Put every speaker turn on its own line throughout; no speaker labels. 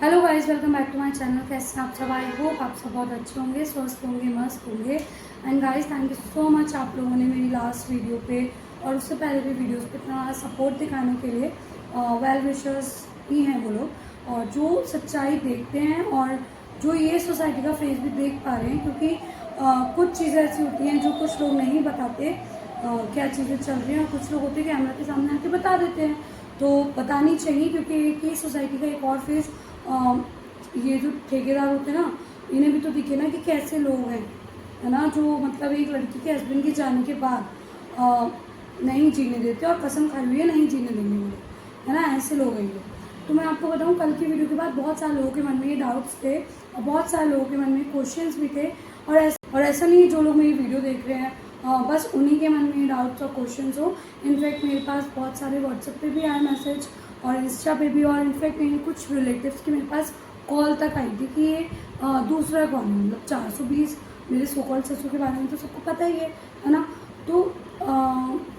Hello guys, welcome back to my channel. कैसे हैं आप सब? आई होप आप सब बहुत अच्छे होंगे, स्वस्थ होंगे, मस्त होंगे। And guys, thank you so much आप लोगों ने मेरी लास्ट वीडियो पे और उससे पहले भी वीडियोस पे इतना सपोर्ट दिखाने के लिए। वेल विशर्स ही हैं वो लोग, और जो सच्चाई देखते हैं और जो ये सोसाइटी का फेस भी देख पा रहे हैं, क्योंकि कुछ चीज़ें ऐसी होती हैं जो कुछ लोग नहीं बताते, क्या चीज़ें चल रही हैं, और कुछ लोग होते हैं कैमरा के सामने आके बता देते हैं। तो बतानी चाहिए, क्योंकि एक ही सोसाइटी का एक और फेस ये जो ठेकेदार होते हैं ना, इन्हें भी तो दिखे ना कि कैसे लोग हैं, है ना, जो मतलब एक लड़की के हस्बैंड के जाने के बाद नहीं जीने देते और कसम खाई हुई है नहीं जीने देंगे वो, है ना, ऐसे लोग हैं ये। तो मैं आपको बताऊं, कल की वीडियो के बाद बहुत सारे लोगों के मन में ये डाउट्स थे और बहुत सारे लोगों के मन में क्वेश्चंस भी थे। और ऐसा नहीं है जो लोग मेरी वीडियो देख रहे हैं बस उन्हीं के मन में डाउट्स और क्वेश्चंस हो। इनफैक्ट मेरे पास बहुत सारे व्हाट्सएप पे भी आए मैसेज और इंस्टा पे भी, और इनफैक्ट मेरे कुछ रिलेटिव्स की मेरे पास कॉल तक आई थी कि ये दूसरा कौन है, मतलब 420 मेरे सोकॉल्ड ससुर के बारे में तो सबको पता ही है ना। तो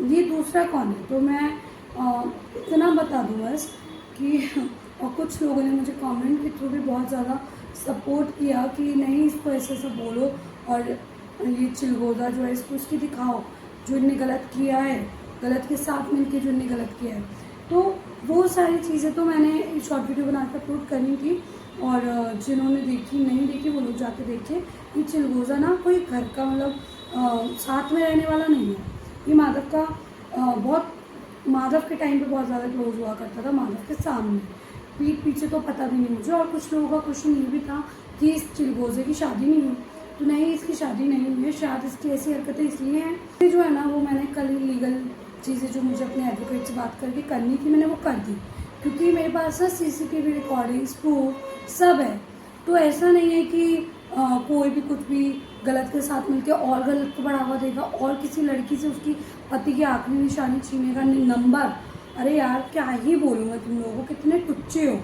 ये दूसरा कौन है, तो मैं इतना बता दूँ बस कि और कुछ लोगों ने मुझे कमेंट के थ्रू भी बहुत ज़्यादा सपोर्ट किया कि नहीं, इसको ऐसे ऐसा बोलो और ये चिलगोजा जो है इसको उसकी दिखाओ जो इनने गलत किया है, गलत के साथ मिलके जो इनने गलत किया है। तो वो सारी चीज़ें तो मैंने शॉर्ट वीडियो बना कर अपलोड करनी थी, और जिन्होंने देखी नहीं देखी वो लोग जाके देखे। ये चिलगोजा ना कोई घर का मतलब साथ में रहने वाला नहीं है। ये माधव का बहुत माधव के टाइम पे बहुत ज़्यादा क्लोज हुआ करता था, माधव के सामने। पीठ पीछे तो पता भी नहीं मुझे, और कुछ लोगों का क्वेश्चन ये भी था कि इस चिलगोजे की शादी नहीं हुई। तो नहीं, इसकी शादी नहीं हुई है, शायद इसकी ऐसी हरकतें इसलिए हैं जो है ना, वो मैंने कल लीगल चीज़ें जो मुझे अपने एडवोकेट से बात करके करनी थी मैंने वो कर दी, क्योंकि मेरे पास ना सीसीटीवी रिकॉर्डिंग्स प्रूफ सब है। तो ऐसा नहीं है कि कोई भी कुछ भी गलत के साथ मिलके और गलत को बढ़ावा देगा और किसी लड़की से उसकी पति की आखिरी निशानी छीनेगा। नंबर, अरे यार क्या ही बोलूँ मैं, तुम लोगों कितने टुच्चे हो,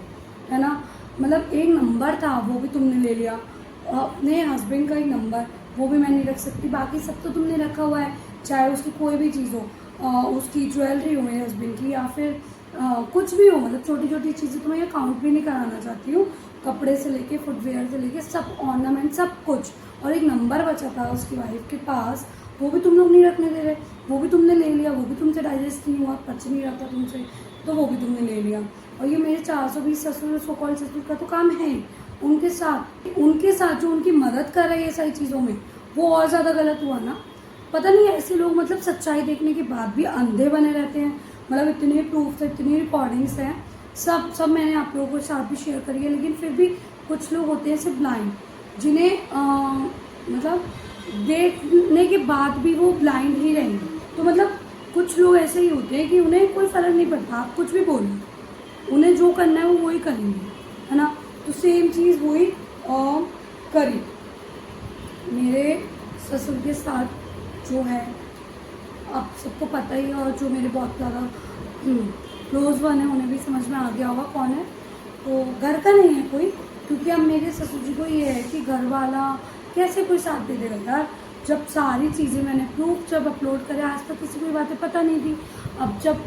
है ना। मतलब एक नंबर था वो भी तुमने ले लिया, अपने हस्बैंड का एक नंबर वो भी मैं नहीं रख सकती, बाकी सब तो तुमने रखा हुआ है। चाहे उसकी कोई भी चीज़ हो, उसकी ज्वेलरी हो मेरे हस्बैंड की, या फिर कुछ भी हो, मतलब छोटी छोटी चीज़ें तो मैं ये काउंट भी नहीं कराना चाहती हूँ। कपड़े से लेके फुटवेयर से लेके सब ऑर्नामेंट सब कुछ, और एक नंबर बचा था उसकी वाइफ के पास, वो भी तुम लोग नहीं रखने दे रहे, वो भी तुमने ले लिया, वो भी तुमसे डाइजेस्ट नहीं हुआ, पच नहीं रहा था तुमसे, तो वो भी तुमने ले लिया। और ये मेरे 420 ससुर सोकॉल्ड ससुर का तो काम है ही, उनके साथ जो उनकी मदद कर रहे हैं सारी चीज़ों में, वो और ज़्यादा गलत हुआ ना। पता नहीं ऐसे लोग मतलब सच्चाई देखने के बाद भी अंधे बने रहते हैं। मतलब इतने प्रूफ है, इतनी रिकॉर्डिंग्स हैं, सब मैंने आप लोगों के साथ भी शेयर करी है, लेकिन फिर भी कुछ लोग होते हैं ऐसे ब्लाइंड, जिन्हें मतलब देखने के बाद भी वो ब्लाइंड ही रहेंगे। तो मतलब कुछ लोग ऐसे ही होते हैं कि उन्हें कोई फ़र्क नहीं पड़ता आप कुछ भी बोलो, उन्हें जो करना है वो वही करेंगे, है ना। तो सेम चीज़ वही करी मेरे ससुर के साथ जो है, आप सबको पता ही है, और जो मेरे बहुत ज़्यादा क्लोज वन है उन्हें भी समझ में आ गया होगा कौन है। तो घर का नहीं है कोई, क्योंकि अब मेरे ससुर जी को ये है कि घर वाला कैसे कोई साथ दे देगा यार, जब सारी चीज़ें मैंने प्रूफ जब अपलोड करे, आज तक किसी को ये बातें पता नहीं थी। अब जब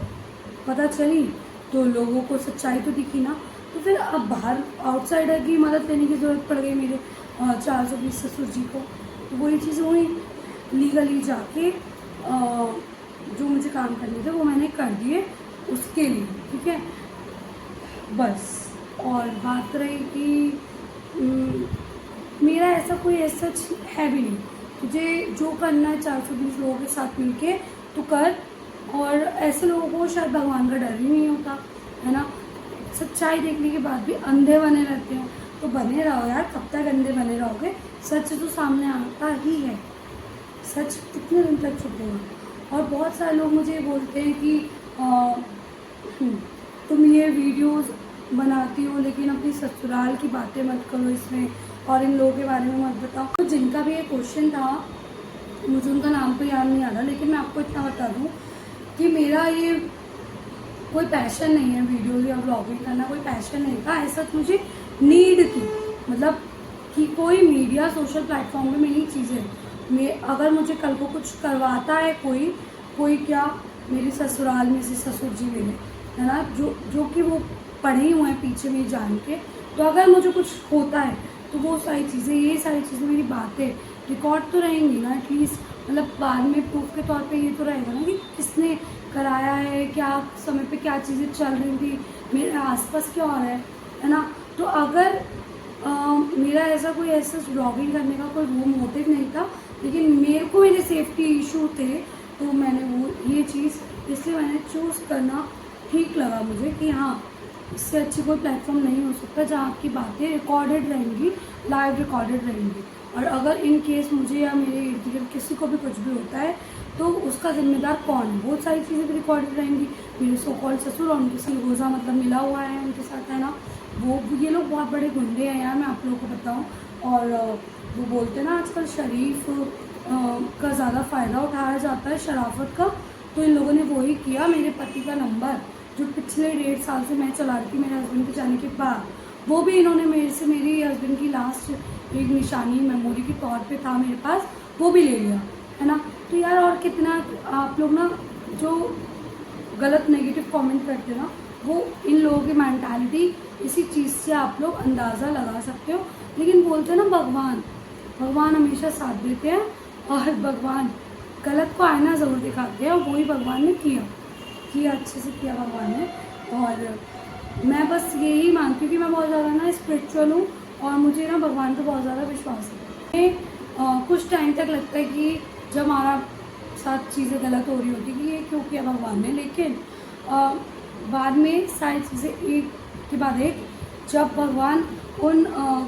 पता चली तो लोगों को सच्चाई तो दिखी ना, तो फिर अब बाहर आउटसाइडर की मदद लेने की ज़रूरत पड़ गई मेरे 420 ससुर जी को। तो वही चीज़ हुई, लीगली जाके जो मुझे काम करने थे वो मैंने कर दिए उसके लिए, ठीक है बस। और बात रही कि मेरा ऐसा कोई ऐसा है भी नहीं, तुझे जो करना है 420 लोगों के साथ मिलके तो कर, और ऐसे लोगों को शायद भगवान का डर ही नहीं होता, है ना। सच्चाई देखने के बाद भी अंधे बने रहते हैं, तो बने रहो यार, कब तक अंधे बने रहोगे। सच तो सामने आता ही है, सच कितने दिन तक छुपेगा। और बहुत सारे लोग मुझे बोलते हैं कि तुम ये वीडियोस बनाती हो लेकिन अपनी ससुराल की बातें मत करो इसमें, और इन लोगों के बारे में मत बताओ। तो जिनका भी ये क्वेश्चन था, मुझे उनका नाम तो याद नहीं आ रहा, लेकिन मैं आपको इतना बता दूँ कि मेरा ये कोई पैशन नहीं है, वीडियो या ब्लॉगिंग करना कोई पैशन नहीं था, ऐसा मुझे नीड थी। मतलब कि कोई मीडिया सोशल प्लेटफॉर्म पे मेरी चीज़ें अगर मुझे कल को कुछ करवाता है कोई क्या, मेरे ससुराल में से ससुर जी मेरे, है ना, जो कि वो पढ़े हुए हैं पीछे में जान के, तो अगर मुझे कुछ होता है तो वो सारी चीज़ें, ये सारी चीज़ें, मेरी बातें रिकॉर्ड तो रहेंगी ना एटलीस्ट, मतलब बाद में प्रूफ के तौर पे ये तो रहेगा ना कि किसने कराया है, क्या समय पे क्या चीज़ें चल रही थी, मेरे आसपास क्या हो रहा है ना। तो अगर मेरा ऐसा कोई ऐसा ब्लॉगिंग करने का कोई वो मोटिव नहीं था, लेकिन मेरे को मेरे सेफ्टी इशू थे, तो मैंने वो ये चीज़ इसलिए मैंने चूज़ करना ठीक लगा मुझे कि हाँ, इससे अच्छी कोई प्लेटफॉर्म नहीं हो सकता जहाँ आपकी बातें रिकॉर्डेड रहेंगी, लाइव रिकॉर्डेड रहेंगी। और अगर इन केस मुझे या मेरे इर्द गिर्द किसी को भी कुछ भी होता है तो उसका जिम्मेदार कौन है, बहुत सारी चीज़ें भी रिकॉर्डेड रहेंगी। मेरे सो कॉल्ड ससुर और उनके सरगोजा मतलब मिला हुआ है उनके साथ, है ना। वो ये लोग बहुत बड़े गुंडे हैं यार, मैं आप लोगों को बताऊँ। और वो बोलते हैं ना आजकल शरीफ का ज़्यादा फ़ायदा उठाया जाता है, शराफत का। तो इन लोगों ने वही किया, मेरे पति का नंबर जो पिछले 1.5 साल से मैं चला रही थी मेरे हस्बैंड के जाने के बाद, वो भी इन्होंने मेरे से, मेरी हस्बैंड की लास्ट एक निशानी मेमोरी के तौर पे था मेरे पास, वो भी ले लिया, है ना। तो यार और कितना आप लोग ना जो गलत नेगेटिव कमेंट करते हो ना, वो इन लोगों की मेंटालिटी, इसी चीज़ से आप लोग अंदाज़ा लगा सकते हो। लेकिन बोलते हैं ना भगवान हमेशा साथ देते हैं, और भगवान गलत को आईना ज़रूर दिखाते हैं, और वही भगवान ने किया अच्छे से किया भगवान ने। और मैं बस यही मानती हूँ कि मैं बहुत ज़्यादा ना स्पिरिचुअल हूँ, और मुझे ना भगवान पर बहुत ज़्यादा विश्वास है। कुछ टाइम तक लगता है कि जब हमारा साथ चीज़ें गलत हो रही होती कि ये क्यों किया भगवान ने, लेकिन बाद में सारी चीज़ें एक के बाद एक, जब भगवान उन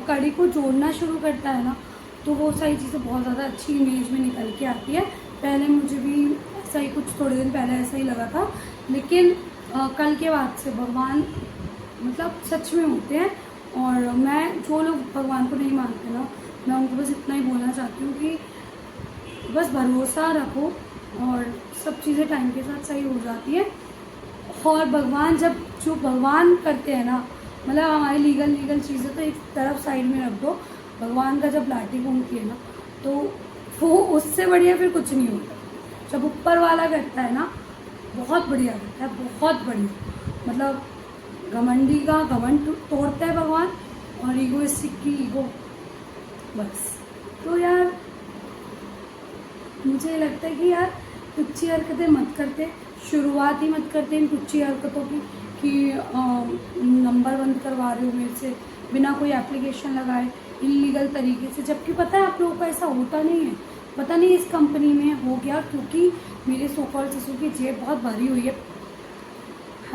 कड़ी को जोड़ना शुरू करता है ना, तो वो सारी चीज़ें बहुत ज़्यादा अच्छी इमेज में निकल के आती है। पहले मुझे भी ऐसा ही, कुछ थोड़े दिन पहले ऐसा ही लगा था, लेकिन कल के बाद से भगवान मतलब सच में होते हैं। और मैं, जो लोग भगवान को नहीं मानते ना, मैं उनको बस इतना ही बोलना चाहती हूँ कि बस भरोसा रखो, और सब चीज़ें टाइम के साथ सही हो जाती है। और भगवान जो भगवान करते हैं ना, मतलब हमारी लीगल चीज़ें तो एक तरफ साइड में रख दो, भगवान का जब लाठी घूमती है ना, तो वो उससे बढ़िया फिर कुछ नहीं होता। जब ऊपर वाला करता है ना, बहुत बढ़िया करता है, बहुत बढ़िया। मतलब घमंडी का घमंड तोड़ता है भगवान, और ईगोइस्टिक की ईगो, बस। तो यार मुझे लगता है कि यार टुच्ची हरकतें मत करते, शुरुआत ही मत करते इन टुच्ची हरकतों की, कि नंबर बंद करवा रहे हो मेरे से बिना कोई एप्लीकेशन लगाए, इलीगल तरीके से। जबकि पता है आप लोगों को ऐसा होता नहीं है, पता नहीं इस कंपनी में हो गया, क्योंकि मेरे सो कॉल्ड ससुर की जेब बहुत भरी हुई है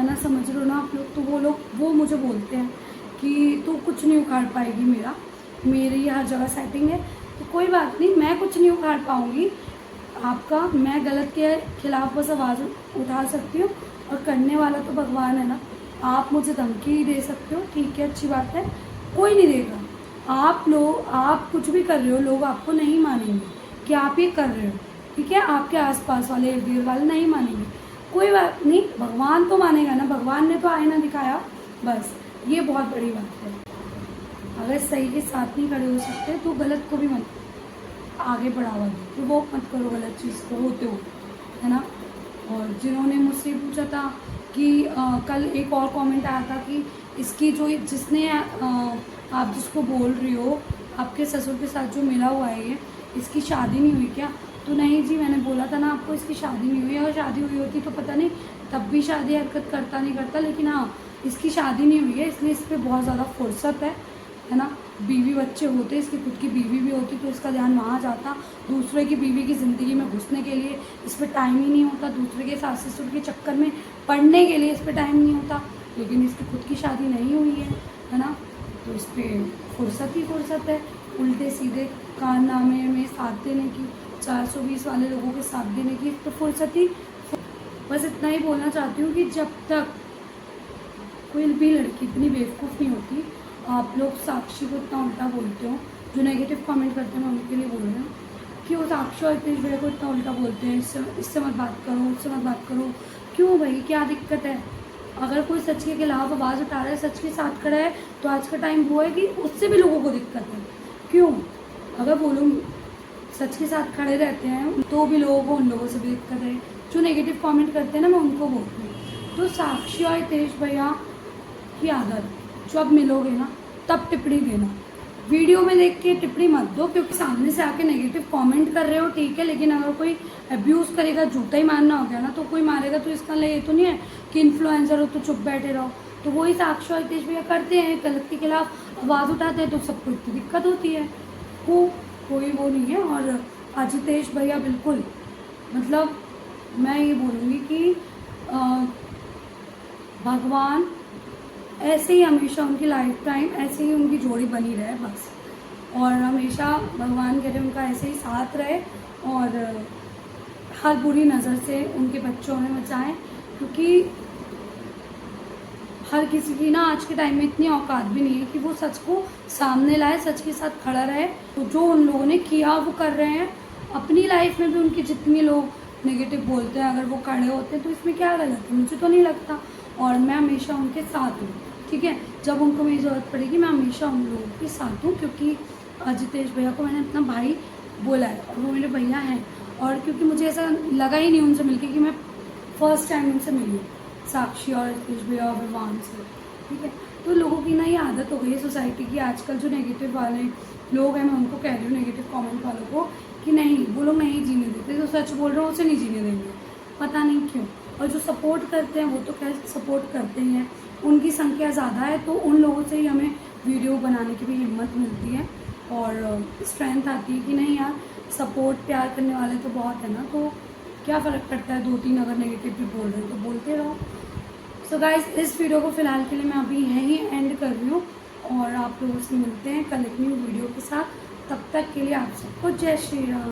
ना, समझ रहे हो ना आप लोग। तो वो मुझे बोलते हैं कि तू कुछ नहीं उखाड़ पाएगी मेरी हर जगह सेटिंग है। तो कोई बात नहीं, मैं कुछ नहीं उखाड़ पाऊँगी आपका, मैं गलत के खिलाफ बस आवाज़ उठा सकती हूँ, और करने वाला तो भगवान है ना। आप मुझे धमकी दे सकते हो, ठीक है, अच्छी बात है, कोई नहीं देगा। आप कुछ भी कर रहे हो, लोग आपको नहीं मानेंगे कि आप ये कर रहे हो, ठीक है। आपके आसपास वाले इर्द गिर्द वाले नहीं मानेंगे, कोई बात नहीं, भगवान तो मानेगा ना, भगवान ने तो आईना दिखाया, बस ये बहुत बड़ी बात है। अगर सही के साथ नहीं खड़े हो सकते तो गलत को भी मत आगे बढ़ावा दो, तो वो मत करो गलत चीज़ को होते हो, है ना। और जिन्होंने मुझसे पूछा था कि कल एक और कमेंट आया था कि इसकी जिसने आप जिसको बोल रही हो आपके ससुर के साथ जो मिला हुआ है ये, इसकी शादी नहीं हुई क्या? तो नहीं जी, मैंने बोला था ना आपको, इसकी शादी नहीं हुई है, और शादी हुई होती तो पता नहीं तब भी शादी हरकत करता नहीं करता, लेकिन हाँ, इसकी शादी नहीं हुई है, इसलिए इस पर बहुत ज़्यादा फुर्सत है ना। बीवी बच्चे होते, इसकी खुद की बीवी भी होती तो इसका ध्यान वहाँ जाता, दूसरे की बीवी की ज़िंदगी में घुसने के लिए इस पर टाइम ही नहीं होता, दूसरे के सास ससुर के चक्कर में पढ़ने के लिए इस पर टाइम नहीं होता। लेकिन इसकी खुद की शादी नहीं हुई है ना, तो इस पर फुर्सत है उल्टे सीधे कारनामे में साथ देने की, 420 वाले लोगों के साथ देने की, इस पर फुर्सत ही। बस इतना ही बोलना चाहती हूँ कि जब तक कोई भी लड़की इतनी बेवकूफ़ नहीं होती, आप लोग साक्षी को इतना उल्टा बोलते हो, जो नेगेटिव कमेंट करते हैं मैं उनके लिए बोल रही हूँ कि वो साक्षी और इतनी भैया को इतना उल्टा बोलते हैं, इससे मत बात करो, उससे मत बात करो। क्यों भाई, क्या दिक्कत है? अगर कोई सच के खिलाफ आवाज़ उठा रहा है, सच के साथ खड़ा है, तो आज का टाइम वो है कि उससे भी लोगों को दिक्कत है। क्यों? अगर वो लोग सच के साथ खड़े रहते हैं तो भी लोगों को उन लोगों से भी दिक्कत है। जो नेगेटिव कमेंट करते हैं ना, मैं उनको बोलती हूँ। तो साक्षी और तेज भैया की आदत, जो अब मिलोगे ना, तब टिप्पणी देना। वीडियो में देख के टिप्पणी मत दो, क्योंकि सामने से आके नेगेटिव कमेंट कर रहे हो ठीक है, लेकिन अगर कोई अब्यूज़ करेगा, झूठा ही मानना हो गया ना, तो कोई मारेगा तो इसका ये तो नहीं है कि इन्फ्लुएंसर हो तो चुप बैठे रहो। तो वही साक्षी और हितेश भैया करते हैं, गलत के खिलाफ आवाज़ उठाते हैं, तो सबको इतनी दिक्कत होती है। कोई वो नहीं है। और आज हितेश भैया बिल्कुल, मतलब मैं ये बोलूँगी कि भगवान ऐसे ही हमेशा उनकी लाइफ टाइम ऐसे ही उनकी जोड़ी बनी रहे बस, और हमेशा भगवान करे उनका ऐसे ही साथ रहे, और हर बुरी नज़र से उनके बच्चों में बचाएं, क्योंकि हर किसी की ना आज के टाइम में इतनी औकात भी नहीं है कि वो सच को सामने लाए, सच के साथ खड़ा रहे। तो जो उन लोगों ने किया वो कर रहे हैं अपनी लाइफ में भी। उनके जितने लोग नेगेटिव बोलते हैं, अगर वो खड़े होते हैं तो इसमें क्या गलत है, मुझे तो नहीं लगता। और मैं हमेशा उनके साथ हूँ, ठीक है। जब उनको मेरी ज़रूरत पड़ेगी मैं हमेशा उन लोगों के साथ हूँ, क्योंकि जितेश भैया को मैंने अपना भाई बोला है और वो मेरे भैया हैं। और क्योंकि मुझे ऐसा लगा ही नहीं उनसे मिलके कि मैं फर्स्ट टाइम उनसे मिली हूँ, साक्षी और हितेश भैया और भगवान से, ठीक है। तो लोगों की ना ये आदत हो गई है सोसाइटी की, आजकल जो नेगेटिव वाले लोग हैं, मैं उनको कह रही हूँ नेगेटिव कमेंट वालों को, कि नहीं वो लोग नहीं जीने देते, जो सच बोल रहे हो उसे नहीं जीने देंगे, पता नहीं क्यों। और जो सपोर्ट करते हैं वो तो खैर सपोर्ट करते ही हैं, उनकी संख्या ज़्यादा है, तो उन लोगों से ही हमें वीडियो बनाने की भी हिम्मत मिलती है और स्ट्रेंथ आती है कि नहीं यार, सपोर्ट प्यार करने वाले तो बहुत है ना, तो क्या फ़र्क पड़ता है, 2-3 अगर नेगेटिव भी बोल रहे हैं तो बोलते रहो। सो गाइस, इस वीडियो को फ़िलहाल के लिए मैं अभी यहीं एंड कर रही हूँ, और आप लोगों से मिलते हैं कल एक न्यू वीडियो के साथ। तब तक के लिए आप सबको जय श्री राम।